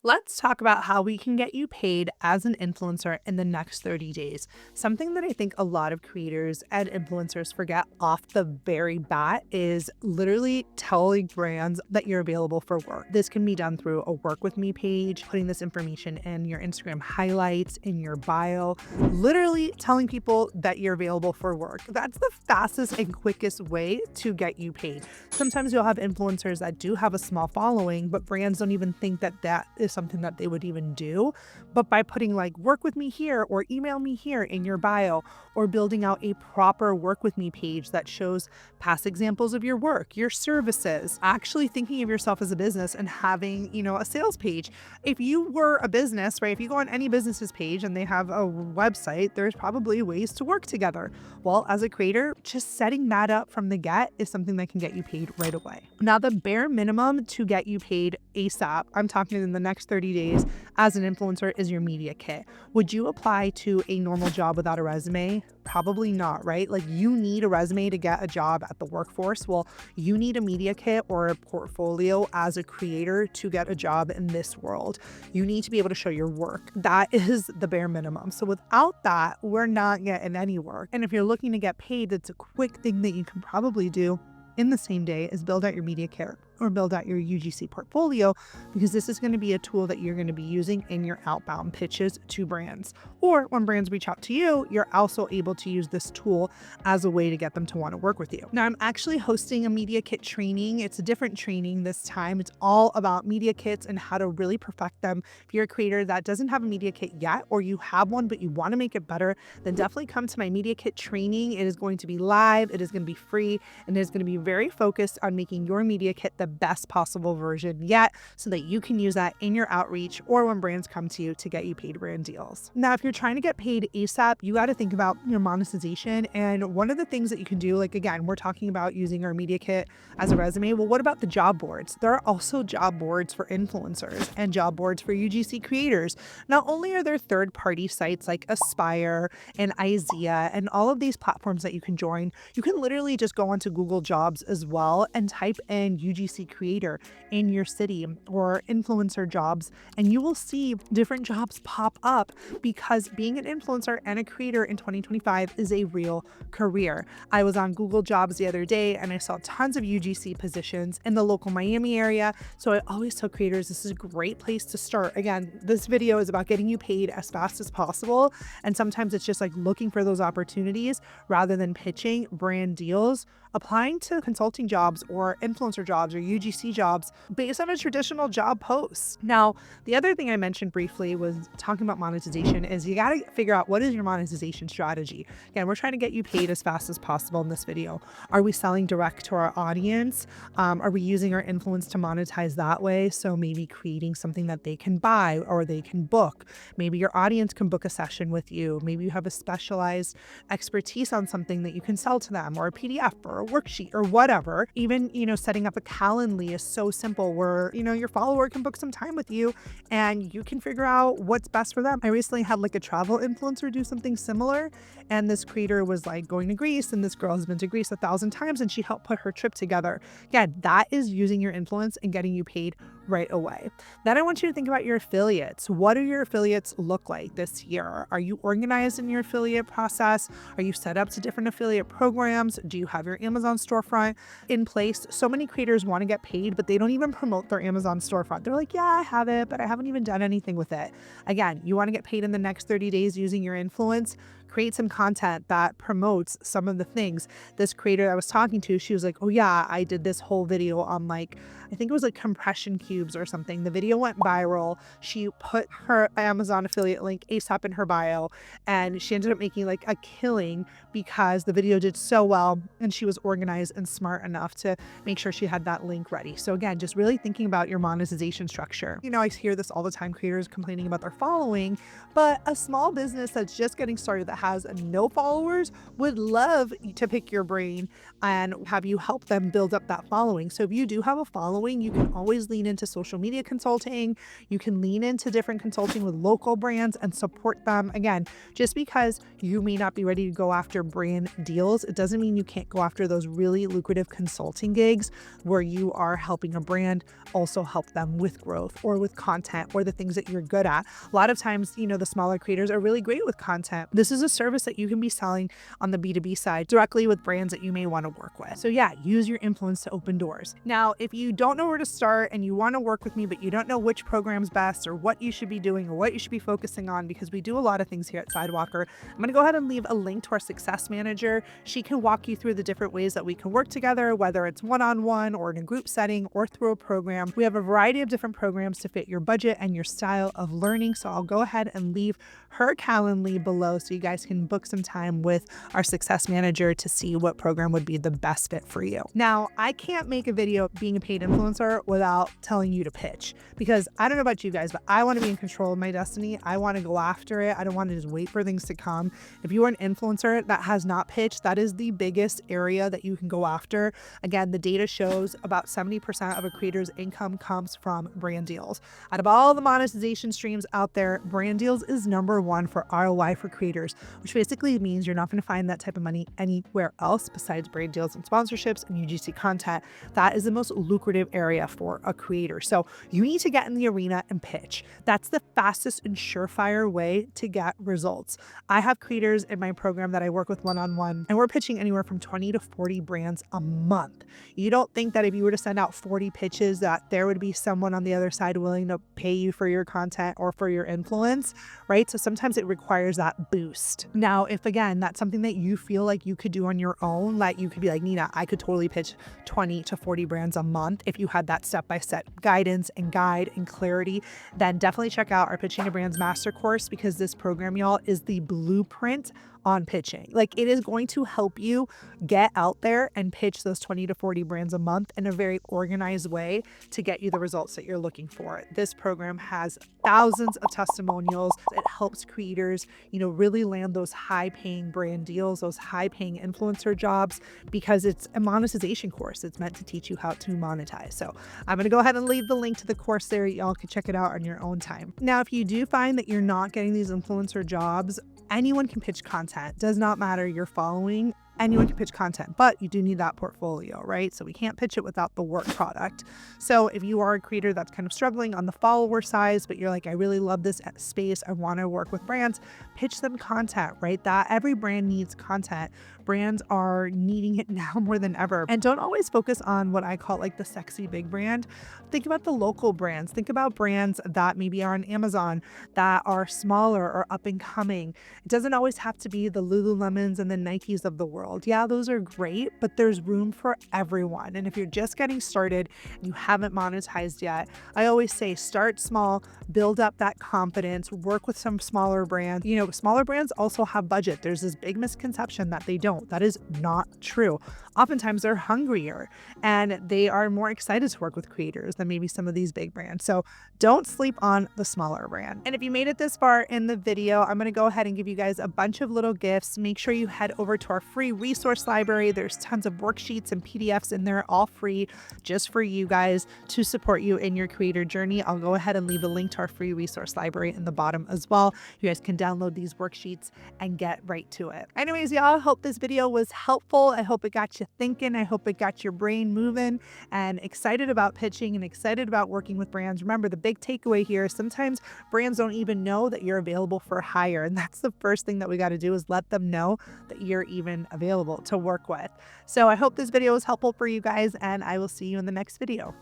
Let's talk about how we can get you paid as an influencer in the next 30 days. Something that I think a lot of creators and influencers forget off the very bat is literally telling brands that you're available for work. This can be done through a work with me page, putting this information in your Instagram highlights, in your bio, literally telling people that you're available for work. That's the fastest and quickest way to get you paid. Sometimes you'll have influencers that do have a small following, but brands don't even think that that is something that they would even do. But by putting like work with me here or email me here in your bio, or building out a proper work with me page that shows past examples of your work, your services, actually thinking of yourself as a business and having, a sales page. If you were a business, right? If you go on any business's page and they have a website, there's probably ways to work together. Well, as a creator, just setting that up from the get is something that can get you paid right away. Now, the bare minimum to get you paid ASAP, I'm talking in the next 30 days as an influencer, is your media kit. Would you apply to a normal job without a resume? Probably not, right? Like, you need a resume to get a job at the workforce. Well, you need a media kit or a portfolio as a creator to get a job in this world. You need to be able to show your work. That is the bare minimum. So without that, we're not getting any work. And if you're looking to get paid, it's a quick thing that you can probably do in the same day is build out your media kit or build out your UGC portfolio, because this is going to be a tool that you're going to be using in your outbound pitches to brands. Or when brands reach out to you, you're also able to use this tool as a way to get them to want to work with you. Now, I'm actually hosting a media kit training. It's a different training this time. It's all about media kits and how to really perfect them. If you're a creator that doesn't have a media kit yet, or you have one but you want to make it better, then definitely come to my media kit training. It is going to be live, it is going to be free, and it is going to be very focused on making your media kit the best possible version yet, so that you can use that in your outreach or when brands come to you to get you paid brand deals. Now, if you're trying to get paid ASAP, you got to think about your monetization. And one of the things that you can do, like, again, we're talking about using our media kit as a resume. Well, what about the job boards? There are also job boards for influencers and job boards for UGC creators. Not only are there third-party sites like Aspire and Izea and all of these platforms that you can join, you can literally just go onto Google Jobs as well and type in UGC creator in your city or influencer jobs, and you will see different jobs pop up, because being an influencer and a creator in 2025 is a real career. I was on Google Jobs the other day and I saw tons of UGC positions in the local Miami area. So I always tell creators this is a great place to start. Again, this video is about getting you paid as fast as possible. And sometimes it's just like looking for those opportunities rather than pitching brand deals. Applying to consulting jobs or influencer jobs or UGC jobs based on a traditional job post. Now, the other thing I mentioned briefly was talking about monetization is you got to figure out what is your monetization strategy. Again, we're trying to get you paid as fast as possible in this video. Are we selling direct to our audience? Are we using our influence to monetize that way? So maybe creating something that they can buy or they can book. Maybe your audience can book a session with you. Maybe you have a specialized expertise on something that you can sell to them, or a PDF or a worksheet or whatever. Even, setting up a Calendly is so simple where, your follower can book some time with you and you can figure out what's best for them. I recently had like a travel influencer do something similar, and this creator was like going to Greece, and this girl has been to Greece 1,000 times and she helped put her trip together. Again, that is using your influence and getting you paid right away. Then I want you to think about your affiliates. What do your affiliates look like this year? Are you organized in your affiliate process? Are you set up to different affiliate programs? Do you have your Amazon storefront in place? So many creators want to get paid, but they don't even promote their Amazon storefront. They're like, yeah, I have it, but I haven't even done anything with it. Again, you want to get paid in the next 30 days using your influence. Create some content that promotes some of the things. This creator I was talking to, she was like, oh yeah, I did this whole video on I think it was like compression cubes or something. The video went viral. She put her Amazon affiliate link ASAP in her bio, and she ended up making like a killing because the video did so well and she was organized and smart enough to make sure she had that link ready. So again, just really thinking about your monetization structure. I hear this all the time, creators complaining about their following, but a small business that's just getting started, that has no followers would love to pick your brain and have you help them build up that following. So if you do have a following, you can always lean into social media consulting. You can lean into different consulting with local brands and support them. Again, just because you may not be ready to go after brand deals, it doesn't mean you can't go after those really lucrative consulting gigs where you are helping a brand also help them with growth or with content or the things that you're good at. A lot of times, the smaller creators are really great with content. This is a service that you can be selling on the B2B side directly with brands that you may want to work with. So yeah, use your influence to open doors. Now, if you don't know where to start and you want to work with me, but you don't know which program's best or what you should be doing or what you should be focusing on, because we do a lot of things here at Sidewalker, I'm going to go ahead and leave a link to our success manager. She can walk you through the different ways that we can work together, whether it's one-on-one or in a group setting or through a program. We have a variety of different programs to fit your budget and your style of learning. So I'll go ahead and leave her Calendly below so you guys can book some time with our success manager to see what program would be the best fit for you. Now, I can't make a video being a paid influencer without telling you to pitch, because I don't know about you guys, but I want to be in control of my destiny. I want to go after it. I don't want to just wait for things to come. If you are an influencer that has not pitched, that is the biggest area that you can go after. Again, the data shows about 70% of a creator's income comes from brand deals. Out of all the monetization streams out there, brand deals is number one for ROI for creators, which basically means you're not going to find that type of money anywhere else besides brand deals and sponsorships and UGC content. That is the most lucrative area for a creator. So you need to get in the arena and pitch. That's the fastest and surefire way to get results. I have creators in my program that I work with one-on-one, and we're pitching anywhere from 20 to 40 brands a month. You don't think that if you were to send out 40 pitches that there would be someone on the other side willing to pay you for your content or for your influence, right? So sometimes it requires that boost. Now, if again, that's something that you feel like you could do on your own, like you could be like, Nina, I could totally pitch 20 to 40 brands a month if you had that step-by-step guidance and guide and clarity, then definitely check out our Pitching to Brands Master Course, because this program, y'all, is the blueprint on pitching. Like, it is going to help you get out there and pitch those 20 to 40 brands a month in a very organized way to get you the results that you're looking for. This program has thousands of testimonials. It helps creators, really land those high-paying brand deals, those high-paying influencer jobs, because it's a monetization course. It's meant to teach you how to monetize. So I'm going to go ahead and leave the link to the course there. Y'all can check it out on your own time. Now, if you do find that you're not getting these influencer jobs, anyone can pitch content. Does not matter your following. Anyone can pitch content, but you do need that portfolio, right? So we can't pitch it without the work product. So if you are a creator that's kind of struggling on the follower size, but you're like, I really love this space, I want to work with brands, pitch them content, right? That every brand needs content. Brands are needing it now more than ever. And don't always focus on what I call like the sexy big brand. Think about the local brands. Think about brands that maybe are on Amazon that are smaller or up and coming. It doesn't always have to be the Lululemons and the Nikes of the world. Yeah, those are great, but there's room for everyone. And if you're just getting started and you haven't monetized yet, I always say start small, build up that confidence, work with some smaller brands. Smaller brands also have budget. There's this big misconception that they don't. That is not true. Oftentimes they're hungrier and they are more excited to work with creators than maybe some of these big brands. So don't sleep on the smaller brand. And if you made it this far in the video, I'm going to go ahead and give you guys a bunch of little gifts. Make sure you head over to our free resource library. There's tons of worksheets and PDFs in there, all free, just for you guys to support you in your creator journey. I'll go ahead and leave a link to our free resource library in the bottom as well. You guys can download these worksheets and get right to it. Anyways, y'all, I hope this video was helpful. I hope it got you thinking. I hope it got your brain moving and excited about pitching and excited about working with brands. Remember, the big takeaway here is sometimes brands don't even know that you're available for hire. And that's the first thing that we got to do, is let them know that you're even available to work with. So I hope this video was helpful for you guys, and I will see you in the next video.